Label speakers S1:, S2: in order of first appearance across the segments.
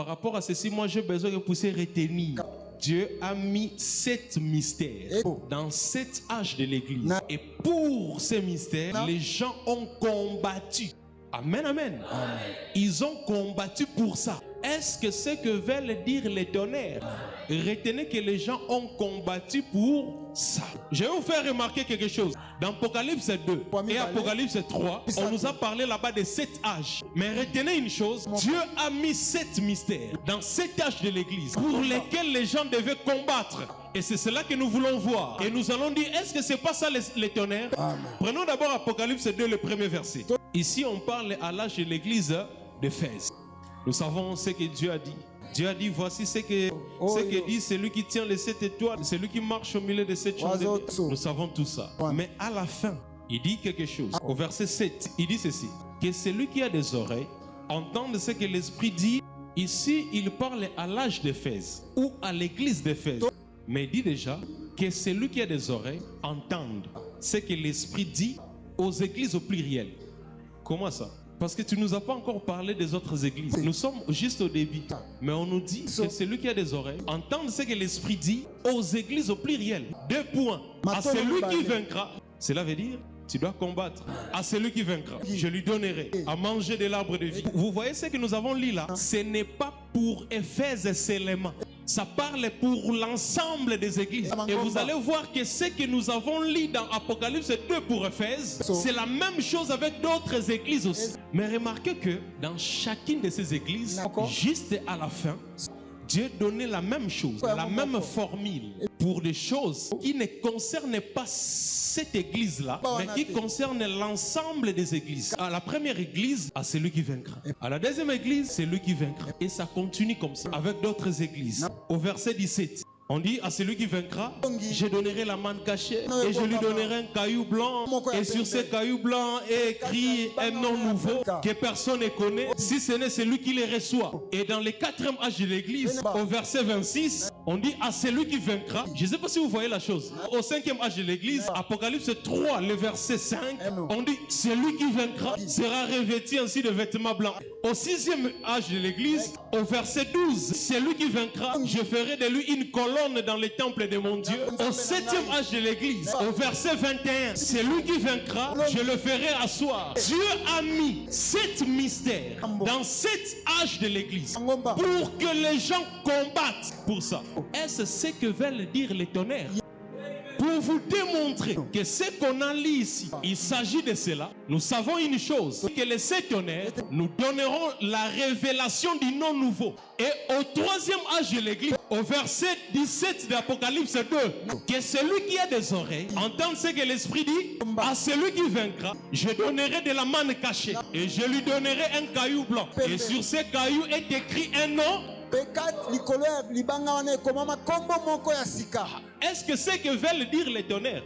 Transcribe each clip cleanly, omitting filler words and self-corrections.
S1: par rapport à ceci, moi j'ai besoin que vous puissiez retenir. Dieu a mis 7 mystères dans 7 âges de l'église. Et pour ces mystères, les gens ont combattu. Amen, amen. Ils ont combattu pour ça. Est-ce que c'est que veulent dire les tonnerres? Retenez que les gens ont combattu pour ça. Je vais vous faire remarquer quelque chose. Dans Apocalypse 2 et Apocalypse 3, on nous a parlé là-bas de 7 âges. Mais retenez une chose, Dieu a mis 7 mystères dans 7 âges de l'église pour lesquels les gens devaient combattre. Et c'est cela que nous voulons voir. Et nous allons dire, est-ce que c'est pas ça les tonnerres? Prenons d'abord Apocalypse 2, le premier verset. Ici, on parle à l'âge de l'église d'Éphèse. Nous savons ce que Dieu a dit. Dieu a dit, voici ce que dit celui qui tient les 7 étoiles, celui qui marche au milieu de 7 chandeliers. Nous savons tout ça. Mais à la fin, il dit quelque chose. Au verset 7, il dit ceci. Que celui qui a des oreilles entende ce que l'Esprit dit. Ici, il parle à l'âge d'Éphèse ou à l'église d'Éphèse. Mais il dit déjà que celui qui a des oreilles entende ce que l'Esprit dit aux églises au pluriel. Comment ça? Parce que tu ne nous as pas encore parlé des autres églises. Nous sommes juste au début. Mais on nous dit que celui qui a des oreilles entende ce que l'Esprit dit aux églises au pluriel. 2 points. À celui qui vaincra. Cela veut dire, tu dois combattre. À celui qui vaincra, je lui donnerai à manger de l'arbre de vie. Vous voyez ce que nous avons lu là? Ce n'est pas pour Éphèse seulement. Ça parle pour l'ensemble des églises. Et vous allez voir que ce que nous avons lu dans Apocalypse 2 pour Éphèse, c'est la même chose avec d'autres églises aussi. Mais remarquez que dans chacune de ces églises, juste à la fin, Dieu donnait la même chose, la même formule pour des choses qui ne concernent pas cette église-là, mais qui concernent l'ensemble des églises. À la première église, à celui qui vaincra. À la deuxième église, c'est lui qui vaincra. Et ça continue comme ça avec d'autres églises. Au verset 17. On dit à celui qui vaincra, je donnerai la manne cachée et je lui donnerai un caillou blanc. Et sur ce caillou blanc est écrit un nom nouveau que personne ne connaît, si ce n'est celui qui les reçoit. Et dans le 4e âge de l'église, au verset 26, on dit à celui qui vaincra. Je ne sais pas si vous voyez la chose. Au 5e âge de l'église, Apocalypse 3, le verset 5, on dit celui qui vaincra sera revêtu ainsi de vêtements blancs. Au 6e âge de l'église, au verset 12, celui qui vaincra, je ferai de lui une colonne dans le temple de mon Dieu. Au 7e âge de l'église, au verset 21, celui qui vaincra, je le ferai asseoir. Dieu a mis 7 mystères dans 7 âges de l'église pour que les gens combattent pour ça. Est-ce ce que veulent dire les tonnerres? Pour vous démontrer que ce qu'on a lu ici, il s'agit de cela. Nous savons une chose, que les 7 tonnerres nous donneront la révélation du nom nouveau. Et au 3e âge de l'église, au verset 17 d'Apocalypse 2, que celui qui a des oreilles entende ce que l'Esprit dit, à celui qui vaincra, je donnerai de la manne cachée et je lui donnerai un caillou blanc. Et sur ce caillou est écrit un nom. Est-ce que c'est que veulent dire les tonnerres?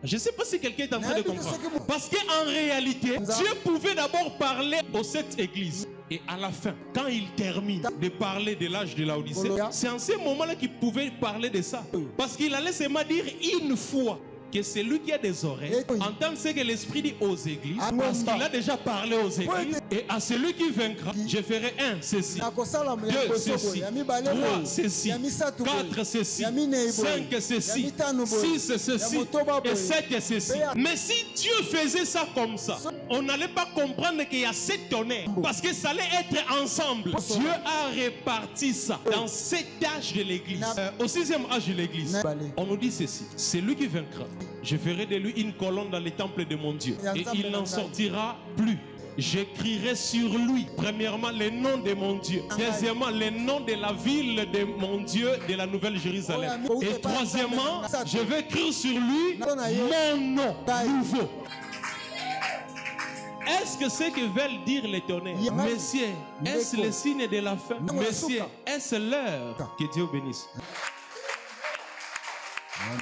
S1: Je ne sais pas si quelqu'un est en train de comprendre. Parce qu'en réalité, Dieu pouvait d'abord parler aux 7 églises. Et à la fin, quand il termine de parler de l'âge de Laodicée, c'est en ce moment-là qu'il pouvait parler de ça. Parce qu'il allait seulement dire une fois que celui qui a des oreilles entende ce que l'Esprit dit aux églises, parce qu'il a déjà parlé aux églises. Et à celui qui vaincra, je ferai 1 ceci, 2 ceci, 3 ceci, 4 ceci, 5 ceci, 6 ceci et 7 ceci. Mais si Dieu faisait ça comme ça, on n'allait pas comprendre qu'il y a 7 tonnerres, parce que ça allait être ensemble. Dieu a réparti ça dans 7 âges de l'église. Au 6e âge de l'église, on nous dit ceci: celui qui vaincra, je ferai de lui une colonne dans le temple de mon Dieu, et il n'en sortira plus. J'écrirai sur lui, premièrement, le nom de mon Dieu. Deuxièmement, le nom de la ville de mon Dieu, de la Nouvelle Jérusalem. Et troisièmement, je vais écrire sur lui mon nom nouveau. Est-ce que c'est que veulent dire les tonnerres? Messieurs, est-ce le signe de la fin? Messieurs, est-ce l'heure? Que Dieu bénisse. Amen.